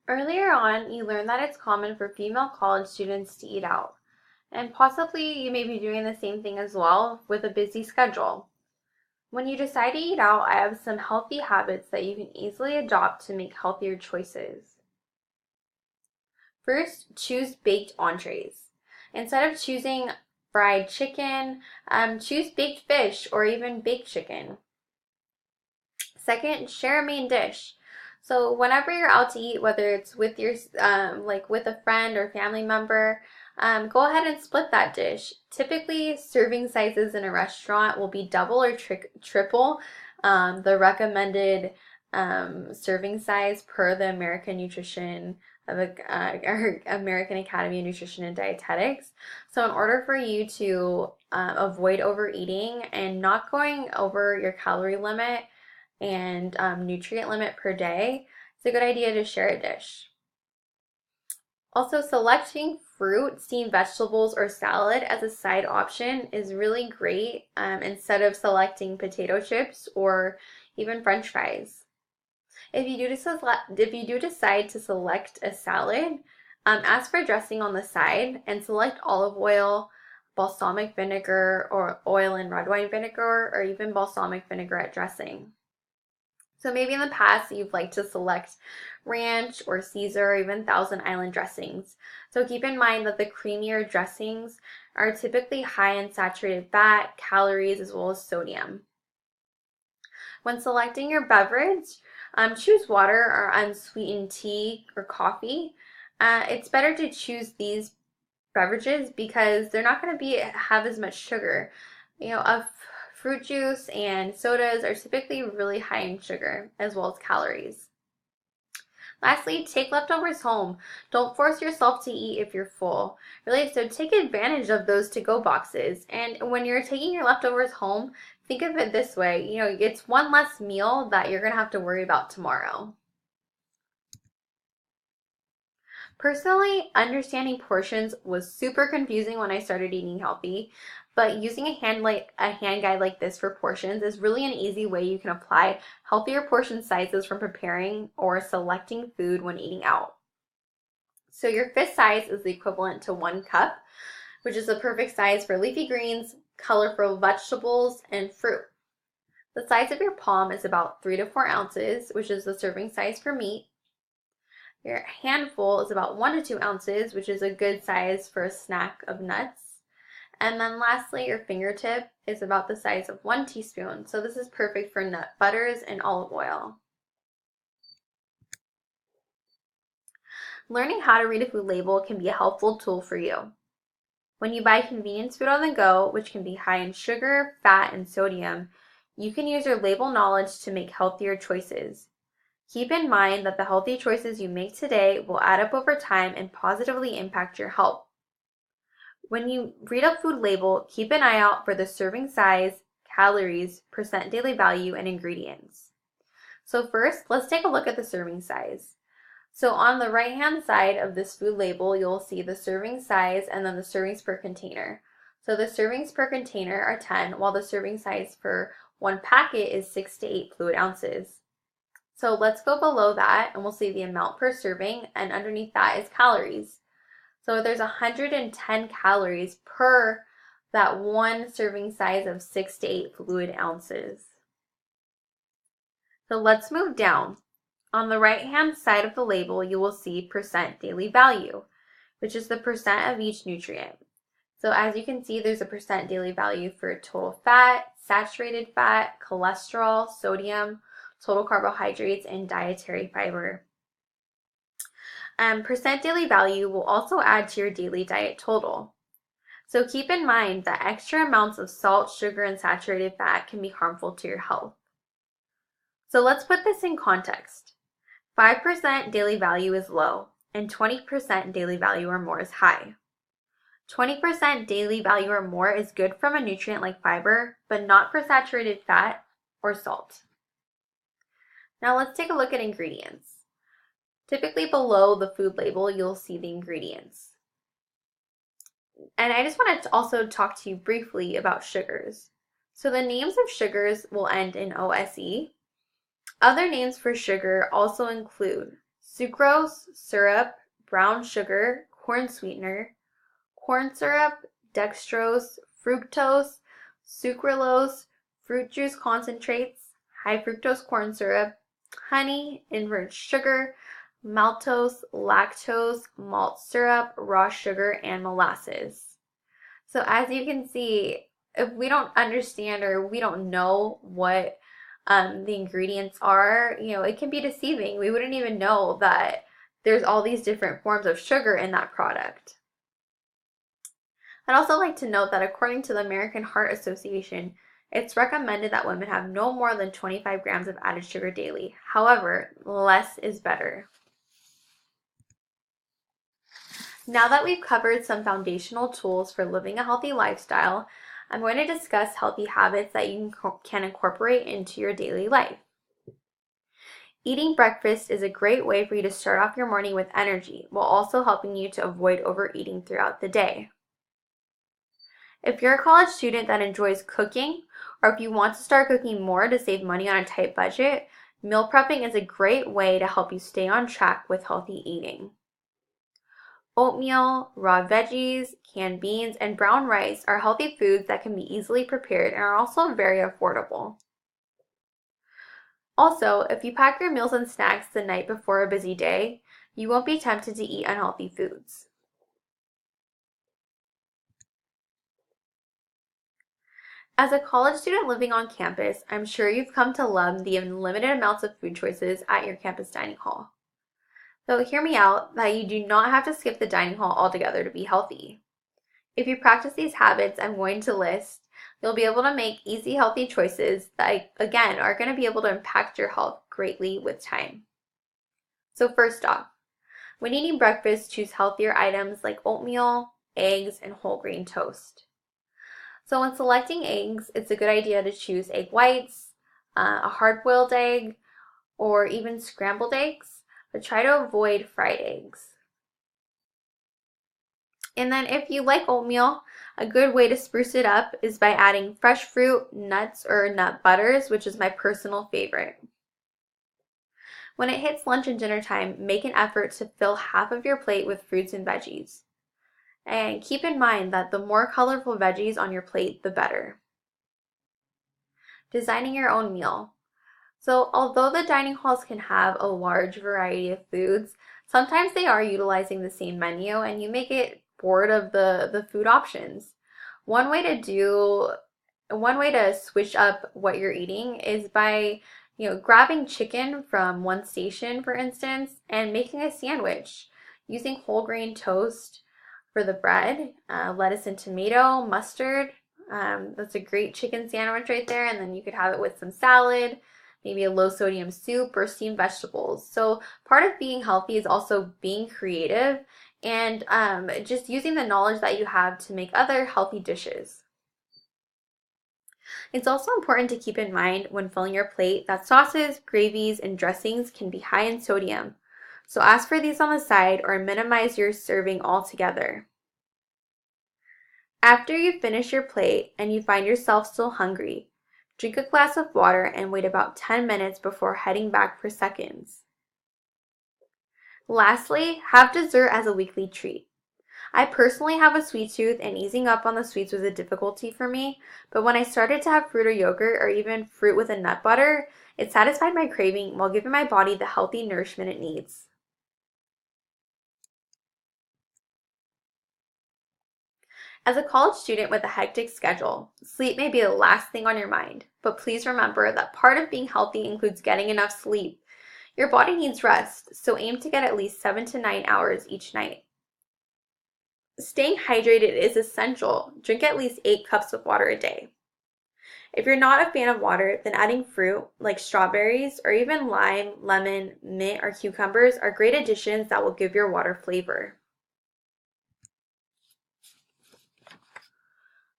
Earlier on, you learned that it's common for female college students to eat out, and possibly you may be doing the same thing as well with a busy schedule. When you decide to eat out, I have some healthy habits that you can easily adopt to make healthier choices. First, choose baked entrees. Instead of choosing fried chicken, choose baked fish or even baked chicken. Second, share a main dish. So whenever you're out to eat, whether it's with your like with a friend or family member, go ahead and split that dish. Typically, serving sizes in a restaurant will be double or triple the recommended serving size per the American Nutrition of or American Academy of Nutrition and Dietetics. So in order for you to avoid overeating and not going over your calorie limit and nutrient limit per day, it's a good idea to share a dish. Also, selecting fruit, steamed vegetables, or salad as a side option is really great instead of selecting potato chips or even French fries. If you do decide to select a salad, ask for dressing on the side and select olive oil, balsamic vinegar, or oil and red wine vinegar, or even balsamic vinaigrette dressing. So maybe in the past you've liked to select ranch or Caesar or even Thousand Island dressings. So keep in mind that the creamier dressings are typically high in saturated fat, calories, as well as sodium. When selecting your beverage, choose water or unsweetened tea or coffee. It's better to choose these beverages because they're not going to have as much sugar. Fruit juice and sodas are typically really high in sugar as well as calories. Lastly, take leftovers home. Don't force yourself to eat if you're full. Really, so take advantage of those to-go boxes. And when you're taking your leftovers home, think of it this way. It's one less meal that you're going to have to worry about tomorrow. Personally, understanding portions was super confusing when I started eating healthy, but using a hand guide like this for portions is really an easy way you can apply healthier portion sizes from preparing or selecting food when eating out. So your fist size is the equivalent to 1 cup, which is the perfect size for leafy greens, colorful vegetables, and fruit. The size of your palm is about 3 to 4 ounces, which is the serving size for meat. Your handful is about 1 to 2 ounces, which is a good size for a snack of nuts. And then lastly, your fingertip is about the size of 1 teaspoon. So this is perfect for nut butters and olive oil. Learning how to read a food label can be a helpful tool for you. When you buy convenience food on the go, which can be high in sugar, fat, and sodium, you can use your label knowledge to make healthier choices. Keep in mind that the healthy choices you make today will add up over time and positively impact your health. When you read a food label, keep an eye out for the serving size, calories, percent daily value, and ingredients. So first, let's take a look at the serving size. So on the right-hand side of this food label, you'll see the serving size and then the servings per container. So the servings per container are 10, while the serving size for one packet is 6 to 8 fluid ounces. So let's go below that and we'll see the amount per serving, and underneath that is calories. So there's 110 calories per that one serving size of 6 to 8 fluid ounces. So let's move down. On the right-hand side of the label, you will see percent daily value, which is the percent of each nutrient. So as you can see, there's a percent daily value for total fat, saturated fat, cholesterol, sodium, total carbohydrates, and dietary fiber. Percent daily value will also add to your daily diet total. So keep in mind that extra amounts of salt, sugar, and saturated fat can be harmful to your health. So let's put this in context. 5% daily value is low, and 20% daily value or more is high. 20% daily value or more is good from a nutrient like fiber, but not for saturated fat or salt. Now let's take a look at ingredients. Typically below the food label, you'll see the ingredients. And I just want to also talk to you briefly about sugars. So the names of sugars will end in OSE. Other names for sugar also include sucrose, syrup, brown sugar, corn sweetener, corn syrup, dextrose, fructose, sucralose, fruit juice concentrates, high fructose corn syrup, honey, invert sugar, maltose, lactose, malt syrup, raw sugar, and molasses. So as you can see, if we don't understand or we don't know what the ingredients are, it can be deceiving. We wouldn't even know that there's all these different forms of sugar in that product. I'd also like to note that according to the American Heart Association, it's recommended that women have no more than 25 grams of added sugar daily. However, less is better. Now that we've covered some foundational tools for living a healthy lifestyle, I'm going to discuss healthy habits that you can incorporate into your daily life. Eating breakfast is a great way for you to start off your morning with energy, while also helping you to avoid overeating throughout the day. If you're a college student that enjoys cooking, or if you want to start cooking more to save money on a tight budget, meal prepping is a great way to help you stay on track with healthy eating. Oatmeal, raw veggies, canned beans, and brown rice are healthy foods that can be easily prepared and are also very affordable. Also, if you pack your meals and snacks the night before a busy day, you won't be tempted to eat unhealthy foods. As a college student living on campus, I'm sure you've come to love the unlimited amounts of food choices at your campus dining hall. So hear me out that you do not have to skip the dining hall altogether to be healthy. If you practice these habits I'm going to list, you'll be able to make easy, healthy choices that, again, are going to be able to impact your health greatly with time. So first off, when eating breakfast, choose healthier items like oatmeal, eggs, and whole grain toast. So when selecting eggs, it's a good idea to choose egg whites, a hard-boiled egg, or even scrambled eggs, but try to avoid fried eggs. And then if you like oatmeal, a good way to spruce it up is by adding fresh fruit, nuts, or nut butters, which is my personal favorite. When it hits lunch and dinner time, make an effort to fill half of your plate with fruits and veggies. And keep in mind that the more colorful veggies on your plate, the better. Designing your own meal. So although the dining halls can have a large variety of foods, sometimes they are utilizing the same menu and you may get bored of the food options. One way to switch up what you're eating is by grabbing chicken from one station, for instance, and making a sandwich using whole grain toast for the bread, lettuce and tomato, mustard. That's a great chicken sandwich right there, and then you could have it with some salad, maybe a low sodium soup or steamed vegetables. So part of being healthy is also being creative and just using the knowledge that you have to make other healthy dishes. It's also important to keep in mind when filling your plate that sauces, gravies, and dressings can be high in sodium. So ask for these on the side or minimize your serving altogether. After you finish your plate and you find yourself still hungry, drink a glass of water and wait about 10 minutes before heading back for seconds. Lastly, have dessert as a weekly treat. I personally have a sweet tooth and easing up on the sweets was a difficulty for me, but when I started to have fruit or yogurt or even fruit with a nut butter, it satisfied my craving while giving my body the healthy nourishment it needs. As a college student with a hectic schedule, sleep may be the last thing on your mind, but please remember that part of being healthy includes getting enough sleep. Your body needs rest, so aim to get at least 7 to 9 hours each night. Staying hydrated is essential. Drink at least 8 cups of water a day. If you're not a fan of water, then adding fruit like strawberries or even lime, lemon, mint, or cucumbers are great additions that will give your water flavor.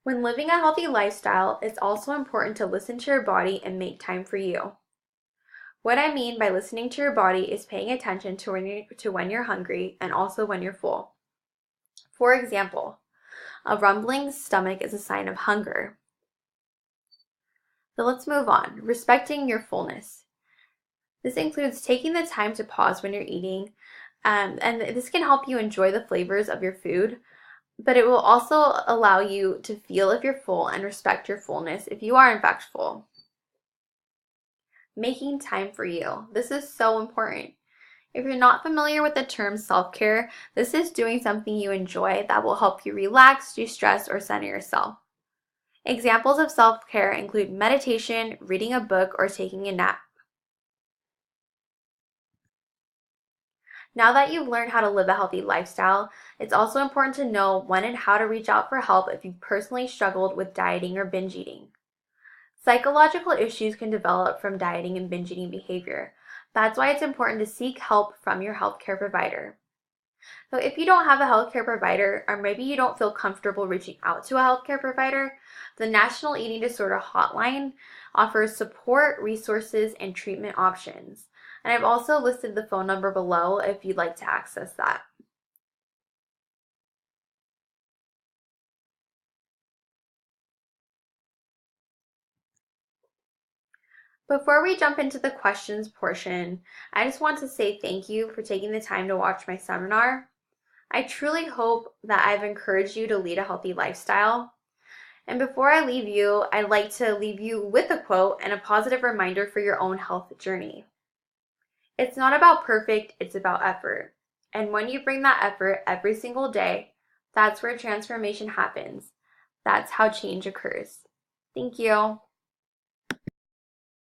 When living a healthy lifestyle, it's also important to listen to your body and make time for you. What I mean by listening to your body is paying attention to when you're hungry and also when you're full. For example, a rumbling stomach is a sign of hunger. So let's move on. Respecting your fullness. This includes taking the time to pause when you're eating, and this can help you enjoy the flavors of your food, but it will also allow you to feel if you're full and respect your fullness if you are in fact full. Making time for you. This is so important. If you're not familiar with the term self-care, this is doing something you enjoy that will help you relax, de-stress, or center yourself. Examples of self-care include meditation, reading a book, or taking a nap. Now that you've learned how to live a healthy lifestyle, it's also important to know when and how to reach out for help if you've personally struggled with dieting or binge eating. Psychological issues can develop from dieting and binge eating behavior. That's why it's important to seek help from your healthcare provider. So if you don't have a healthcare provider, or maybe you don't feel comfortable reaching out to a healthcare provider, the National Eating Disorder Hotline offers support, resources, and treatment options. And I've also listed the phone number below if you'd like to access that. Before we jump into the questions portion, I just want to say thank you for taking the time to watch my seminar. I truly hope that I've encouraged you to lead a healthy lifestyle. And before I leave you, I'd like to leave you with a quote and a positive reminder for your own health journey. It's not about perfect, it's about effort. And when you bring that effort every single day, that's where transformation happens. That's how change occurs. Thank you.